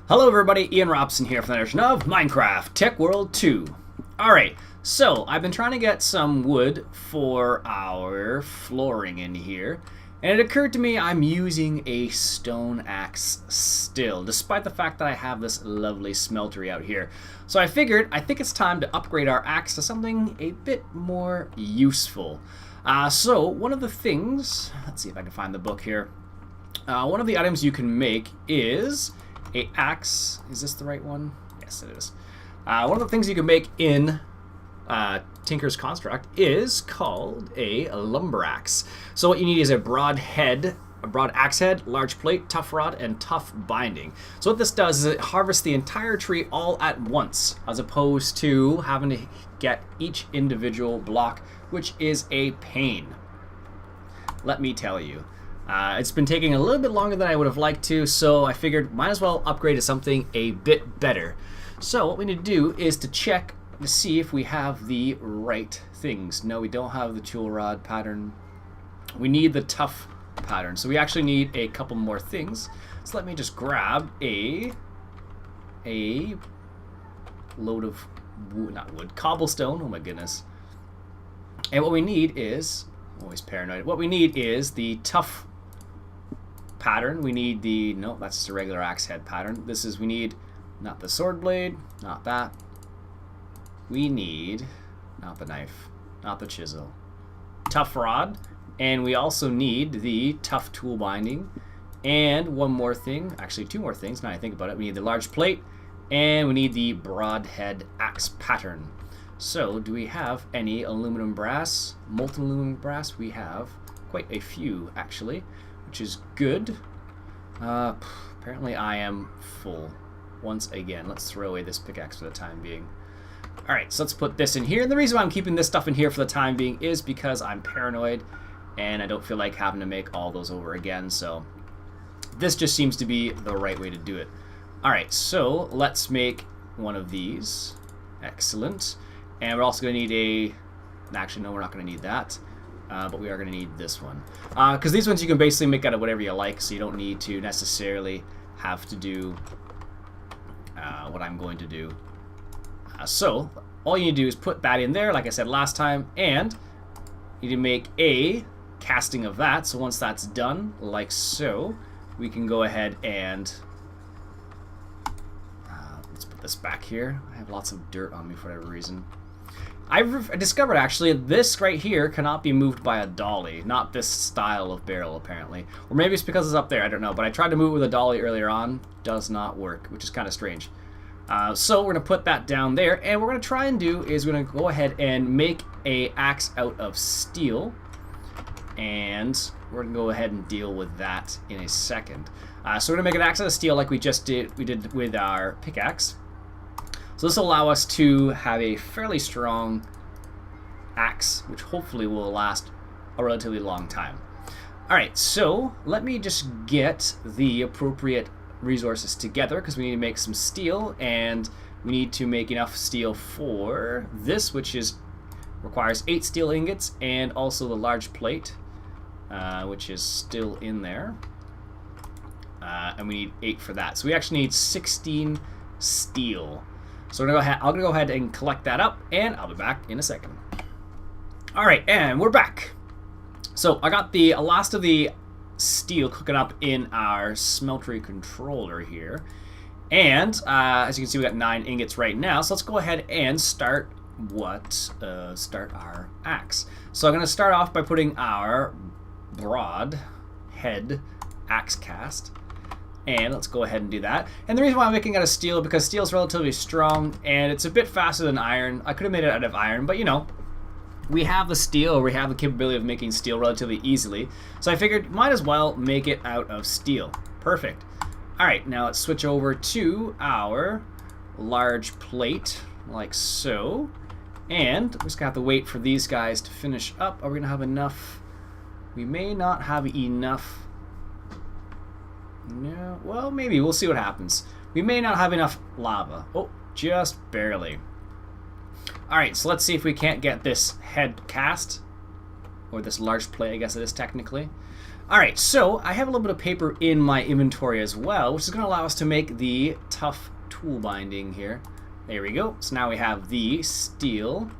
Hello everybody, Iain Robson here from the nation of Minecraft Tech World 2. Alright, so I've been trying to get some wood for our flooring in here, and it occurred to me I'm using a stone axe still, despite the fact that I have this lovely smeltery out here. So I figured, I think it's time to upgrade our axe to something a bit more useful. So one of the things, let's see if I can find the book here. One of the items you can make is a axe. Is this the right one? Yes, it is. One of the things you can make in Tinker's Construct is called a lumber axe. So what you need is a broad axe head, large plate, tough rod, and tough binding. So what this does is it harvests the entire tree all at once, as opposed to having to get each individual block, which is a pain. Let me tell you. It's been taking a little bit longer than I would have liked to, so I figured might as well upgrade to something a bit better. So what we need to do is to check to see if we have the right things. No, we don't have the tool rod pattern. We need the tough pattern, so we actually need a couple more things. So let me just grab a load of wood, not wood, cobblestone. Oh my goodness. And what we need is, always paranoid, what we need is the tough pattern. We need the, no, that's just a regular axe head pattern. This is, we need not the sword blade, not that. We need not the knife, not the chisel, tough rod, and we also need the tough tool binding. And one more thing, actually two more things now I think about it. We need the large plate and we need the broadhead axe pattern. So do we have any aluminum brass, molten aluminum brass? We have quite a few actually, which is good. Apparently I am full once again. Let's throw away this pickaxe for the time being. Alright, so let's put this in here. And the reason why I'm keeping this stuff in here for the time being is because I'm paranoid and I don't feel like having to make all those over again. So this just seems to be the right way to do it. Alright, so let's make one of these. Excellent. And we're also going to need a... Actually, no, we're not going to need that. But we are going to need this one. Because these ones you can basically make out of whatever you like, so you don't need to necessarily have to do what I'm going to do. So, all you need to do is put that in there, like I said last time, and you need to make a casting of that. So once that's done, like so, we can go ahead and... let's put this back here. I have lots of dirt on me for whatever reason. I discovered actually this right here cannot be moved by a dolly, not this style of barrel apparently. Or maybe it's because it's up there, I don't know. But I tried to move it with a dolly earlier on, does not work, which is kind of strange. So we're going to put that down there, and what we're going to try and do is we're going to go ahead and make a axe out of steel. And we're going to go ahead and deal with that in a second. So we're going to make an axe out of steel like we did with our pickaxe. So this will allow us to have a fairly strong axe, which hopefully will last a relatively long time. Alright, so let me just get the appropriate resources together, because we need to make some steel, and we need to make enough steel for this, which requires 8 steel ingots, and also the large plate, which is still in there. And we need 8 for that. So we actually need 16 steel. So I'm gonna go ahead and collect that up, and I'll be back in a second. Alright, and we're back. So I got the last of the steel cooking up in our smeltery controller here. And as you can see, we got 9 ingots right now. So let's go ahead and start our axe. So I'm gonna start off by putting our broad head axe cast. And let's go ahead and do that. And the reason why I'm making it out of steel, because steel is relatively strong and it's a bit faster than iron. I could have made it out of iron, but you know, we have the steel, or we have the capability of making steel relatively easily. So I figured might as well make it out of steel. Perfect. Alright, now let's switch over to our large plate, like so. And we're just gonna have to wait for these guys to finish up. Are we gonna have enough? We may not have enough. No, well, maybe. We'll see what happens. We may not have enough lava. Oh, just barely. Alright, so let's see if we can't get this head cast. or this large plate, I guess it is technically. Alright, so I have a little bit of paper in my inventory as well, which is going to allow us to make the tough tool binding here. There we go. So now we have the steel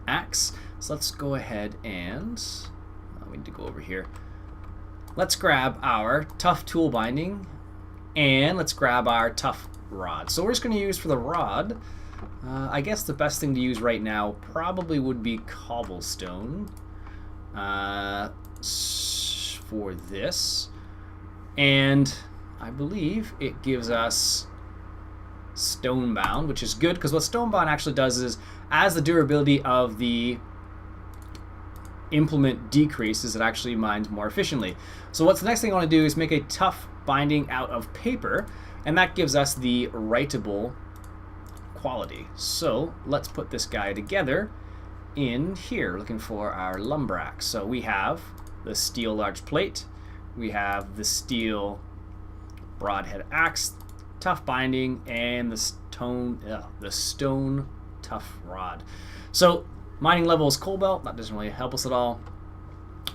axe. So let's go ahead and... we need to go over here. Let's grab our tough tool binding, and let's grab our tough rod. So we're just going to use for the rod, I guess the best thing to use right now probably would be cobblestone for this. And I believe it gives us stonebound, which is good, because what stonebound actually does is, as the durability of the implement decreases, it actually mines more efficiently. So what's the next thing I want to do is make a tough binding out of paper, and that gives us the writable quality. So let's put this guy together in here, looking for our lumberjack. So we have the steel large plate, we have the steel broadhead axe, tough binding, and the stone tough rod. So mining level is cobalt. That doesn't really help us at all.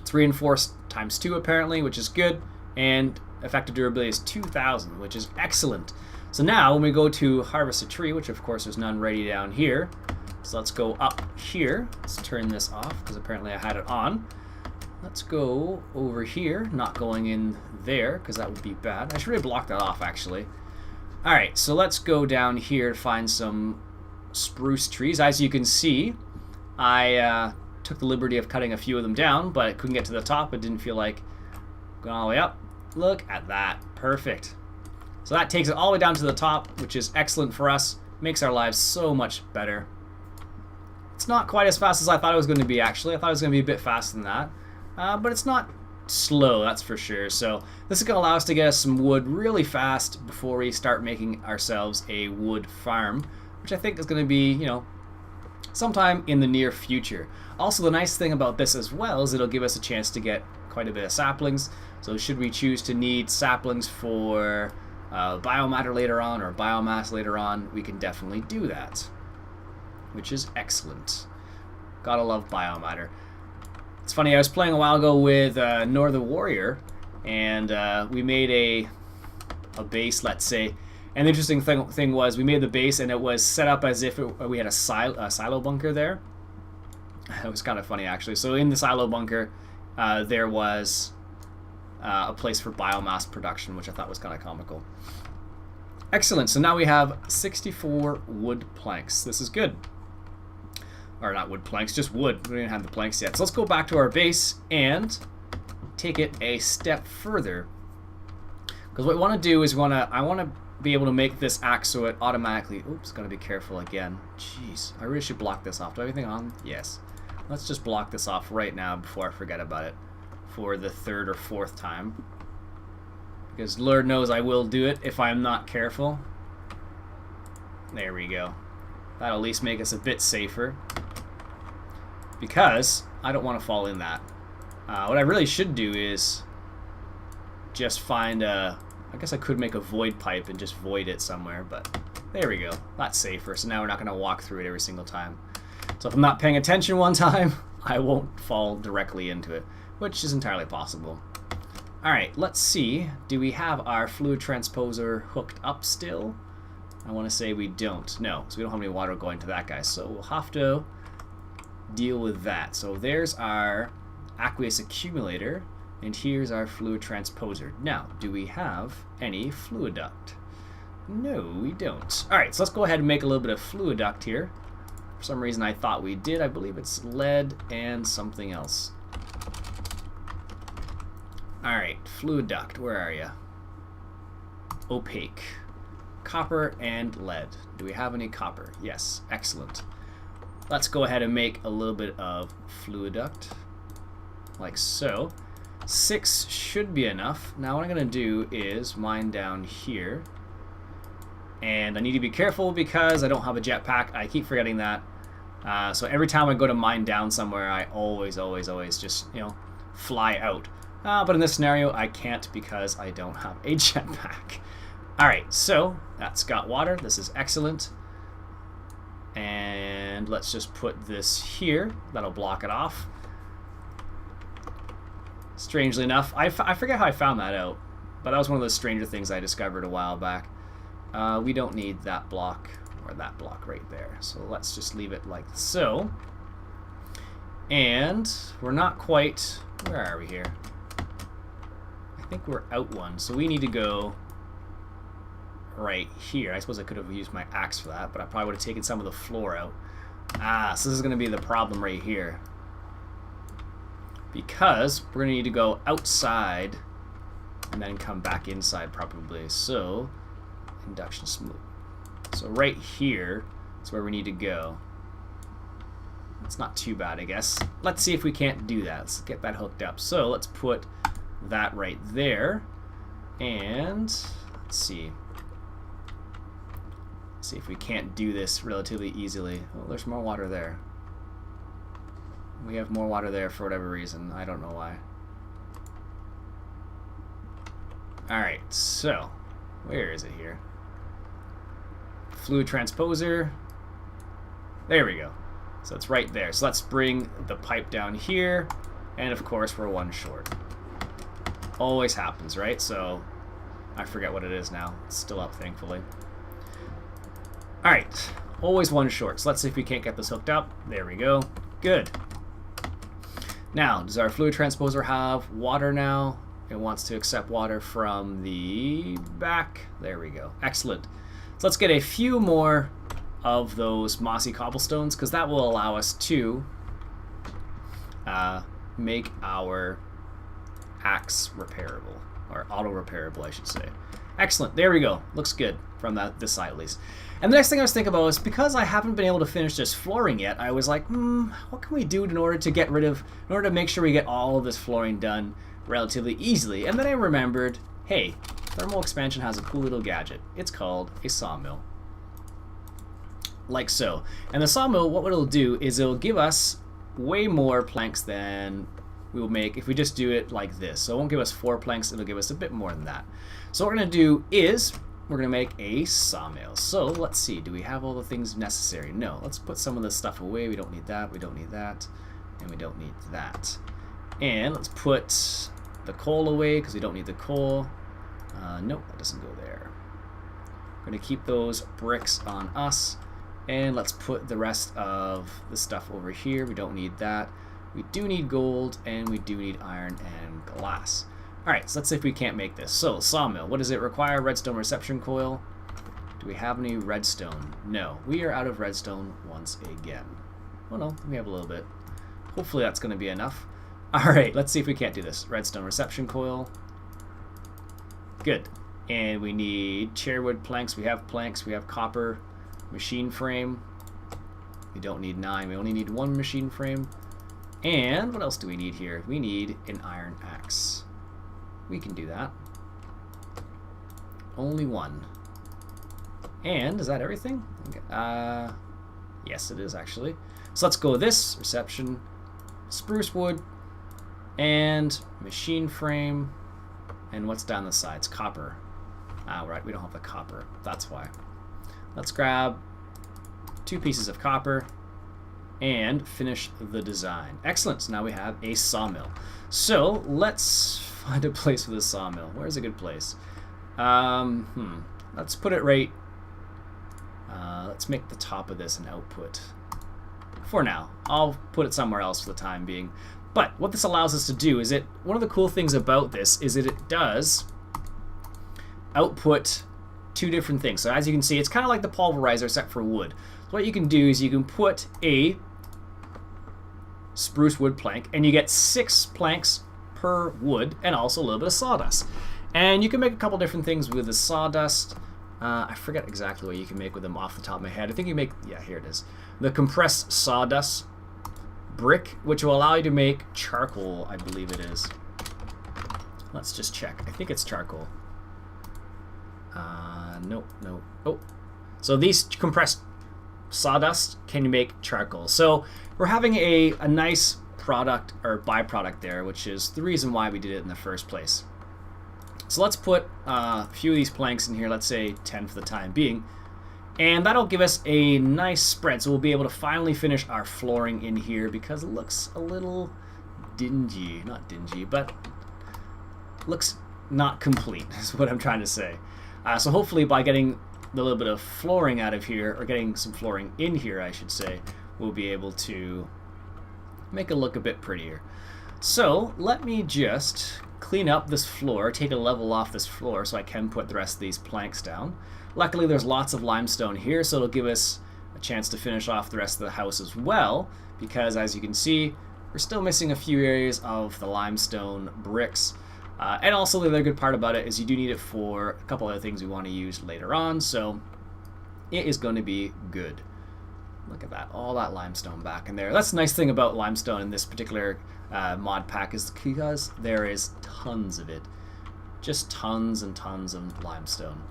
It's reinforced times 2 apparently, which is good, and effective durability is 2,000, which is excellent. So now when we go to harvest a tree, which of course there's none ready down here, so let's go up here. Let's turn this off because apparently I had it on. Let's go over here, not going in there because that would be bad. I should really block that off actually. Alright, so let's go down here to find some spruce trees. As you can see, I took the liberty of cutting a few of them down, but I couldn't get to the top. It didn't feel like going all the way up. Look at that. Perfect. So that takes it all the way down to the top, which is excellent for us. Makes our lives so much better. It's not quite as fast as I thought it was going to be, actually. I thought it was going to be a bit faster than that. But it's not slow, that's for sure. So this is going to allow us to get us some wood really fast before we start making ourselves a wood farm, which I think is going to be, you know, sometime in the near future. Also, the nice thing about this as well is it'll give us a chance to get quite a bit of saplings. So should we choose to need saplings for biomatter later on, or biomass later on, we can definitely do that, which is excellent. Gotta love biomatter. It's funny, I was playing a while ago with Northern Warrior, and we made a base, let's say. And the interesting thing was we made the base, and it was set up as if we had a silo bunker there. It was kind of funny, actually. So in the silo bunker, there was a place for biomass production, which I thought was kind of comical. Excellent. So now we have 64 wood planks. This is good. Or not wood planks, just wood. We didn't have the planks yet. So let's go back to our base and take it a step further. Because what we want to do is I want to be able to make this axe so it automatically... Oops, gotta be careful again. Jeez, I really should block this off. Do I have anything on? Yes. Let's just block this off right now before I forget about it for the 3rd or 4th time. Because Lord knows I will do it if I'm not careful. There we go. That'll at least make us a bit safer. Because I don't want to fall in that. What I really should do is just find a... I guess I could make a void pipe and just void it somewhere, but there we go. That's safer, so now we're not going to walk through it every single time. So if I'm not paying attention one time, I won't fall directly into it, which is entirely possible. Alright, let's see. Do we have our fluid transposer hooked up still? I want to say we don't. No, so we don't have any water going to that guy, so we'll have to deal with that. So there's our aqueous accumulator. And here's our fluid transposer. Now, do we have any fluid duct? No, we don't. Alright, so let's go ahead and make a little bit of fluid duct here. For some reason I thought we did. I believe it's lead and something else. Alright, fluid duct, where are you? Opaque. Copper and lead. Do we have any copper? Yes, excellent. Let's go ahead and make a little bit of fluid duct. Like so. 6 should be enough. Now what I'm going to do is mine down here. And I need to be careful because I don't have a jetpack. I keep forgetting that. So every time I go to mine down somewhere, I always just, you know, fly out. But in this scenario, I can't because I don't have a jetpack. Alright, so that's got water. This is excellent. And let's just put this here. That'll block it off. Strangely enough, I forget how I found that out, but that was one of those stranger things I discovered a while back. We don't need that block or that block right there, so let's just leave it like so. And we're not quite, where are we here? I think we're out one, so we need to go right here. I suppose I could have used my axe for that, but I probably would have taken some of the floor out. So this is going to be the problem right here, because we're going to need to go outside and then come back inside probably. So induction smooth. So right here is where we need to go. It's not too bad, I guess. Let's see if we can't do that. Let's get that hooked up. So let's put that right there, and let's see. See if we can't do this relatively easily. Oh, there's more water there. We have more water there for whatever reason. I don't know why. Alright, so where is it here? Fluid transposer. There we go. So it's right there. So let's bring the pipe down here. And of course we're one short. Always happens, right? So I forget what it is now. It's still up, thankfully. Alright, always one short. So let's see if we can't get this hooked up. There we go. Good. Now, does our fluid transposer have water now? It wants to accept water from the back. There we go. Excellent. So let's get a few more of those mossy cobblestones, because that will allow us to make our axe repairable, or auto repairable, I should say. Excellent. There we go. Looks good from this side at least. And the next thing I was thinking about is, because I haven't been able to finish this flooring yet, I was like, what can we do in order to make sure we get all of this flooring done relatively easily? And then I remembered, hey, thermal expansion has a cool little gadget. It's called a sawmill. Like so. And the sawmill, what it'll do is it'll give us way more planks than we will make if we just do it like this. So it won't give us 4 planks, it'll give us a bit more than that. So what we're going to do is we're going to make a sawmill. So let's see, do we have all the things necessary? No, let's put some of this stuff away. We don't need that, we don't need that, and we don't need that. And let's put the coal away because we don't need the coal. Nope, that doesn't go there. We're going to keep those bricks on us. And let's put the rest of the stuff over here. We don't need that. We do need gold, and we do need iron and glass. Alright, so let's see if we can't make this. So, sawmill, what does it require? Redstone reception coil. Do we have any redstone? No. We are out of redstone once again. Oh no, we have a little bit. Hopefully that's going to be enough. Alright, let's see if we can't do this. Redstone reception coil. Good. And we need chairwood planks. We have planks. We have copper. Machine frame. We don't need 9. We only need 1 machine frame. And what else do we need here? We need an iron axe. We can do that. Only 1. And is that everything? Yes, it is actually. So let's go this reception, spruce wood, and machine frame. And what's down the sides? Copper. Right, we don't have the copper. That's why. Let's grab 2 pieces of copper and finish the design. Excellent. So now we have a sawmill. So let's find a place for the sawmill. Where's a good place? Let's put it right. Let's make the top of this an output. For now, I'll put it somewhere else for the time being. But what this allows us to do is one of the cool things about this is that it does output 2 different things. So as you can see, it's kind of like the pulverizer except for wood. So what you can do is you can put a spruce wood plank, and you get 6 planks per wood, and also a little bit of sawdust. And you can make a couple different things with the sawdust. I forget exactly what you can make with them off the top of my head. I think you make, yeah, here it is. The compressed sawdust brick, which will allow you to make charcoal, I believe it is. Let's just check. I think it's charcoal. Nope. Oh, so these compressed sawdust can make charcoal. So we're having a nice product or byproduct there, which is the reason why we did it in the first place. So let's put a few of these planks in here. Let's say 10 for the time being, and that'll give us a nice spread. So we'll be able to finally finish our flooring in here because it looks a little dingy. Not dingy, but looks not complete is what I'm trying to say. So hopefully by getting a little bit of flooring out of here, or getting some flooring in here I should say, we'll be able to make it look a bit prettier. So let me just clean up this floor, take a level off this floor so I can put the rest of these planks down. Luckily there's lots of limestone here, so it'll give us a chance to finish off the rest of the house as well, because as you can see we're still missing a few areas of the limestone bricks. And also the other good part about it is you do need it for a couple other things we want to use later on, so it is going to be good. Look at that, all that limestone back in there. That's the nice thing about limestone in this particular mod pack, is because there is tons of it. Just tons and tons of limestone.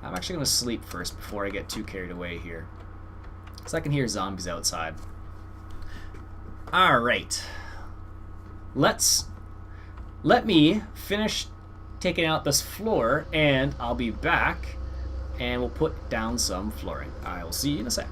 I'm actually going to sleep first before I get too carried away here, because I can hear zombies outside. Alright. Let me finish taking out this floor, and I'll be back, and we'll put down some flooring. I will see you in a sec.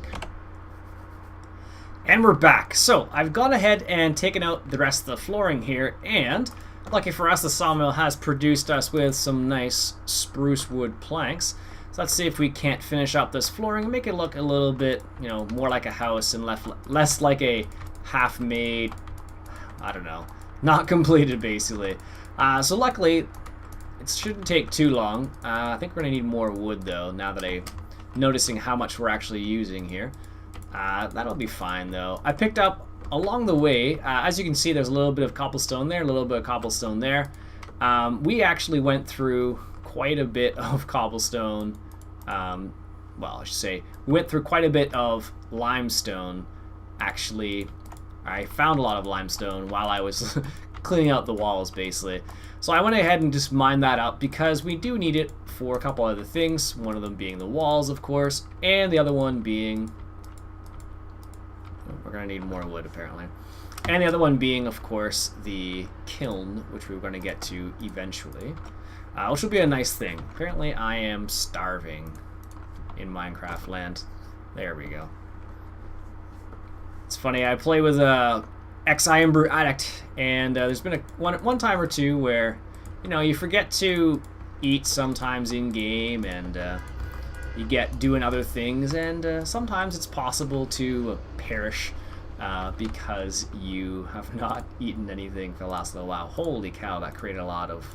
And we're back. So I've gone ahead and taken out the rest of the flooring here, and lucky for us, the sawmill has produced us with some nice spruce wood planks. So let's see if we can't finish up this flooring and make it look a little bit, you know, more like a house and less like a half-made, I don't know, not completed basically. So luckily it shouldn't take too long. I think we're gonna need more wood though, now that I'm noticing how much we're actually using here. That'll be fine though. I picked up along the way, as you can see, there's a little bit of cobblestone there, a little bit of cobblestone there. We actually went through quite a bit of cobblestone. Well, I should say we went through quite a bit of limestone. Actually, I found a lot of limestone while I was cleaning out the walls basically. So I went ahead and just mined that up because we do need it for a couple other things. One of them being the walls, of course, and the other one being, we're going to need more wood apparently. And the other one being, of course, the kiln, which we're going to get to eventually, which will be a nice thing. Apparently I am starving in Minecraft land. There we go. It's funny, I play with a ex-Iron Brew addict, and there's been one time or two where, you know, you forget to eat sometimes in game, and you get doing other things, and sometimes it's possible to perish because you have not eaten anything for the last little while. Holy cow, that created a lot of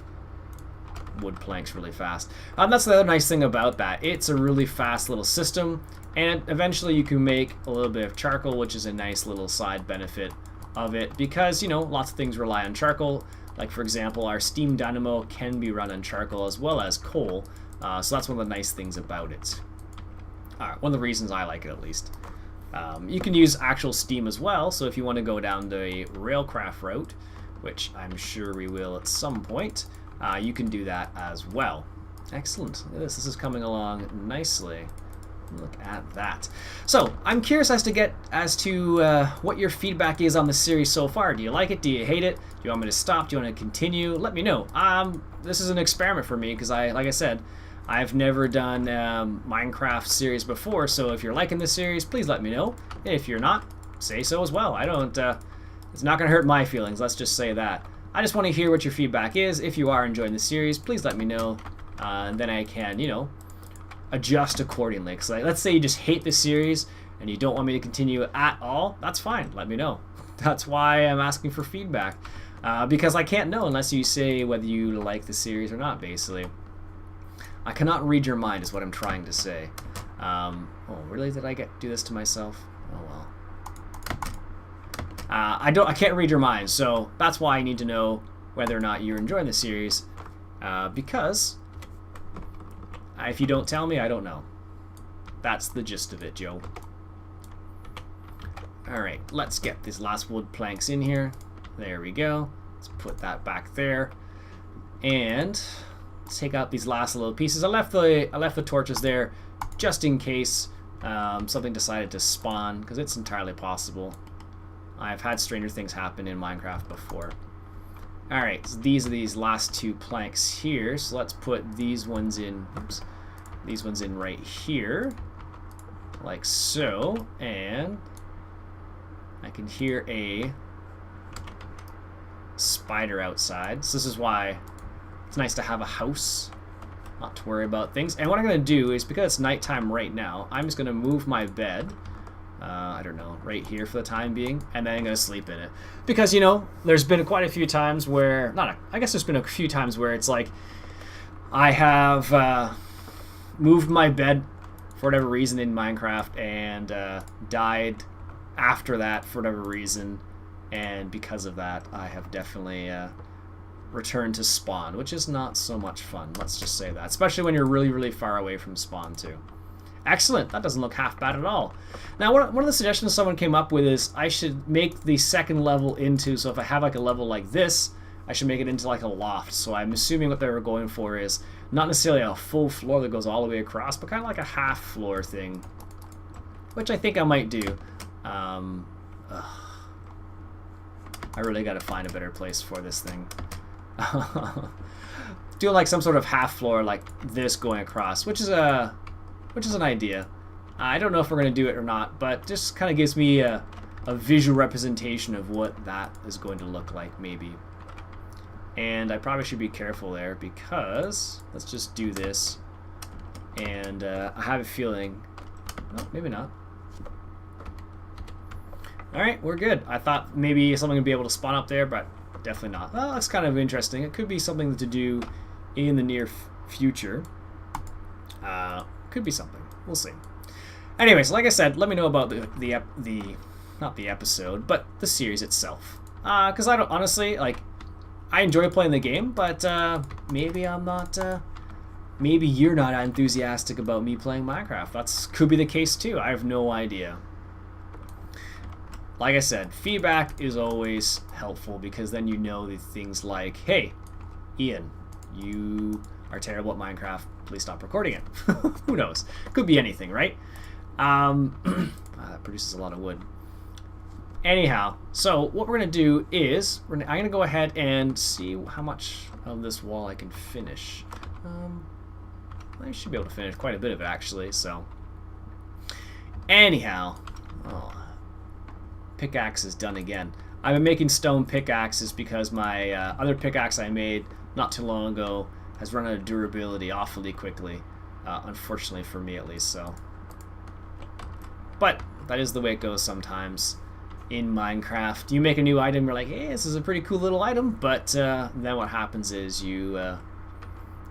wood planks really fast. That's the other nice thing about that. It's a really fast little system, and eventually you can make a little bit of charcoal, which is a nice little side benefit of it, because, you know, lots of things rely on charcoal. Like, for example, our steam dynamo can be run on charcoal as well as coal, so that's one of the nice things about it. One of the reasons I like it, at least. You can use actual steam as well, so if you want to go down the railcraft route, which I'm sure we will at some point, you can do that as well. Excellent. Look at this. This is coming along nicely. Look at that. So I'm curious as to what your feedback is on the series so far. Do you like it? Do you hate it? Do you want me to stop? Do you want to continue? Let me know. This is an experiment for me because like I said, I've never done Minecraft series before. So if you're liking this series, please let me know. If you're not, say so as well. I don't. It's not going to hurt my feelings. Let's just say that. I just want to hear what your feedback is. If you are enjoying the series, please let me know, and then I can, you know, adjust accordingly. Because let's say you just hate this series and you don't want me to continue at all, that's fine. Let me know. That's why I'm asking for feedback, because I can't know unless you say whether you like the series or not, basically. I cannot read your mind is what I'm trying to say. Oh, really? Did I do this to myself? Oh, well. I can't read your mind, so that's why I need to know whether or not you're enjoying the series, because if you don't tell me, I don't know. That's the gist of it, Joe. Alright, let's get these last wood planks in here. There we go. Let's put that back there. And let's take out these last little pieces. I left the torches there just in case something decided to spawn, because it's entirely possible. I've had stranger things happen in Minecraft before. Alright, so these are these last two planks here. So let's put these ones in. Oops. These ones in right here. Like so. And I can hear a spider outside. So this is why it's nice to have a house, not to worry about things. And what I'm going to do is, because it's nighttime right now, I'm just going to move my bed, I don't know, right here for the time being, and then I'm going to sleep in it. Because, you know, there's been quite a few times where, I guess there's been a few times where it's like, I have moved my bed for whatever reason in Minecraft and died after that for whatever reason, and because of that I have definitely returned to spawn, which is not so much fun, let's just say that, especially when you're really far away from spawn too. Excellent, that doesn't look half bad at all. Now one of the suggestions someone came up with is I should make the second level into, so if I have like a level like this, I should make it into like a loft. So I'm assuming what they were going for is not necessarily a full floor that goes all the way across, but kind of like a half floor thing, which I think I might do. I really got to find a better place for this thing. Do like some sort of half floor like this going across, which is an idea. I don't know if we're going to do it or not, but just kind of gives me a visual representation of what that is going to look like, maybe. And I probably should be careful there, because let's just do this, and I have a feeling, well, maybe not. Alright, we're good. I thought maybe something would be able to spawn up there, but definitely not. Well, that's kind of interesting. It could be something to do in the near future. Could be something. We'll see. Anyways, like I said, let me know about not the episode, but the series itself. Because I don't, honestly, like, I enjoy playing the game, but maybe I'm not, maybe you're not enthusiastic about me playing Minecraft. That's could be the case too. I have no idea. Like I said, feedback is always helpful, because then you know the things like, hey, Ian, you are terrible at Minecraft, please stop recording it. Who knows? Could be anything, right? That produces a lot of wood. Anyhow, so what we're going to do is, I'm going to go ahead and see how much of this wall I can finish. I should be able to finish quite a bit of it, actually, so. Anyhow, pickaxe is done again. I've been making stone pickaxes because my other pickaxe I made not too long ago has run out of durability awfully quickly, unfortunately for me at least, so. But that is the way it goes sometimes. In Minecraft, you make a new item, you're like, hey, this is a pretty cool little item, but then what happens is you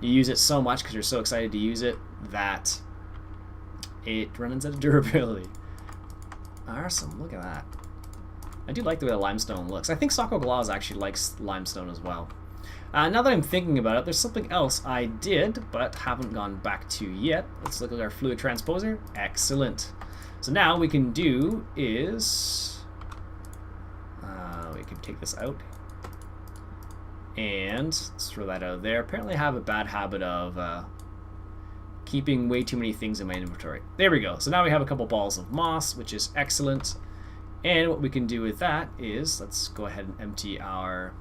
use it so much because you're so excited to use it that it runs out of durability. Awesome, look at that. I do like the way the limestone looks. I think Socko Glaus actually likes limestone as well. Now that I'm thinking about it, there's something else I did but haven't gone back to yet. Let's look at our fluid transposer. Excellent. So now we can do is we can take this out and let's throw that out there. Apparently I have a bad habit of keeping way too many things in my inventory. There we go. So now we have a couple balls of moss, which is excellent. And what we can do with that is, let's go ahead and empty our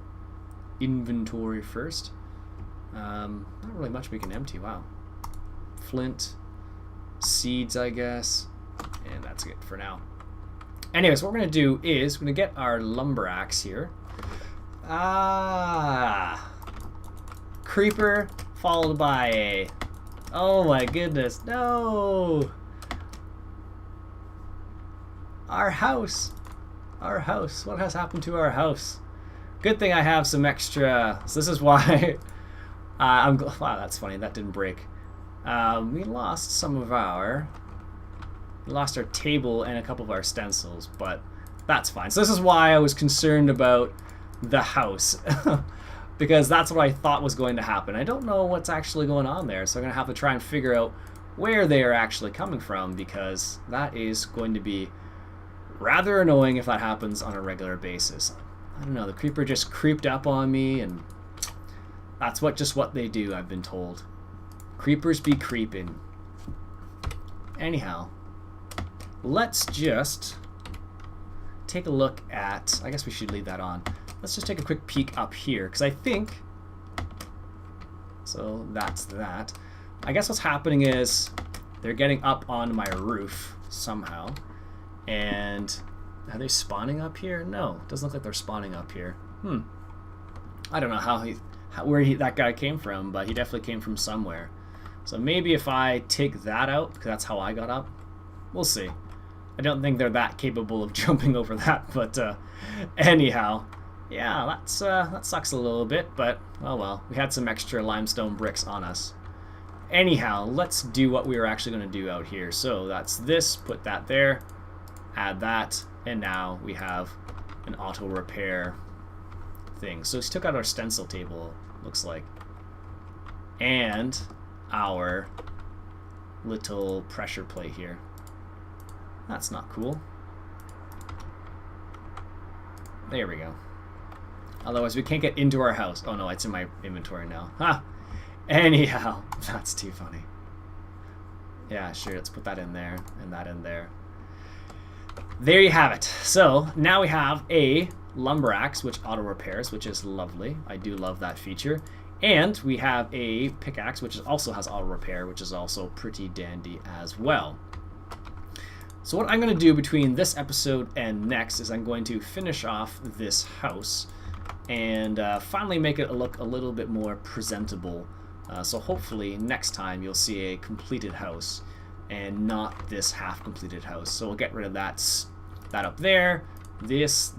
inventory first. Not really much we can empty, wow. Flint, seeds, I guess, and that's it for now. Anyways, what we're going to do is we're going to get our lumber axe here. Creeper followed by a... Oh my goodness, no! Our house! Our house. What has happened to our house? Good thing I have some extra... So this is why... wow, that's funny. That didn't break. We lost some of our... We lost our table and a couple of our stencils, but that's fine. So this is why I was concerned about the house. Because that's what I thought was going to happen. I don't know what's actually going on there, so I'm going to have to try and figure out where they are actually coming from, because that is going to be rather annoying if that happens on a regular basis. I don't know, the creeper just creeped up on me, and that's just what they do, I've been told. Creepers be creeping. Anyhow, let's just take a look at... I guess we should leave that on. Let's just take a quick peek up here, because I think... So that's that. I guess what's happening is they're getting up on my roof somehow. And are they spawning up here? No, it doesn't look like they're spawning up here. I don't know that guy came from, but he definitely came from somewhere. So maybe if I take that out, because that's how I got up. We'll see. I don't think they're that capable of jumping over that, but anyhow, yeah, that sucks a little bit, but oh well. We had some extra limestone bricks on us. Anyhow, let's do what we were actually going to do out here. So that's this, put that there, add that, and now we have an auto repair thing. So we took out our stencil table, looks like, and our little pressure plate here. That's not cool. There we go. Otherwise we can't get into our house. Oh no, it's in my inventory now. Ha! Anyhow, that's too funny. Yeah, sure, let's put that in there and that in there. There you have it. So now we have a lumber axe, which auto repairs, which is lovely. I do love that feature. And we have a pickaxe, which also has auto repair, which is also pretty dandy as well. So what I'm going to do between this episode and next is I'm going to finish off this house and finally make it look a little bit more presentable. So hopefully next time you'll see a completed house and not this half-completed house. So we'll get rid of that up there, this,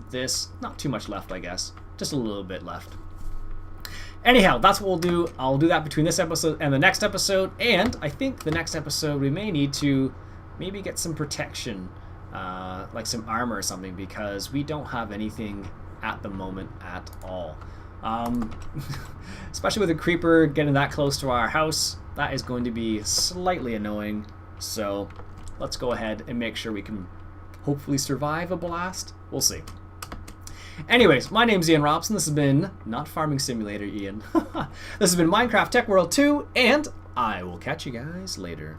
not too much left I guess, just a little bit left. Anyhow, that's what we'll do. I'll do that between this episode and the next episode, and I think the next episode we may need to maybe get some protection, like some armor or something, because we don't have anything at the moment at all. Especially with a creeper getting that close to our house, that is going to be slightly annoying. So let's go ahead and make sure we can hopefully survive a blast. We'll see. Anyways, my name's Iain Robson. This has been not Farming Simulator, Iain. This has been Minecraft Tech World 2, and I will catch you guys later.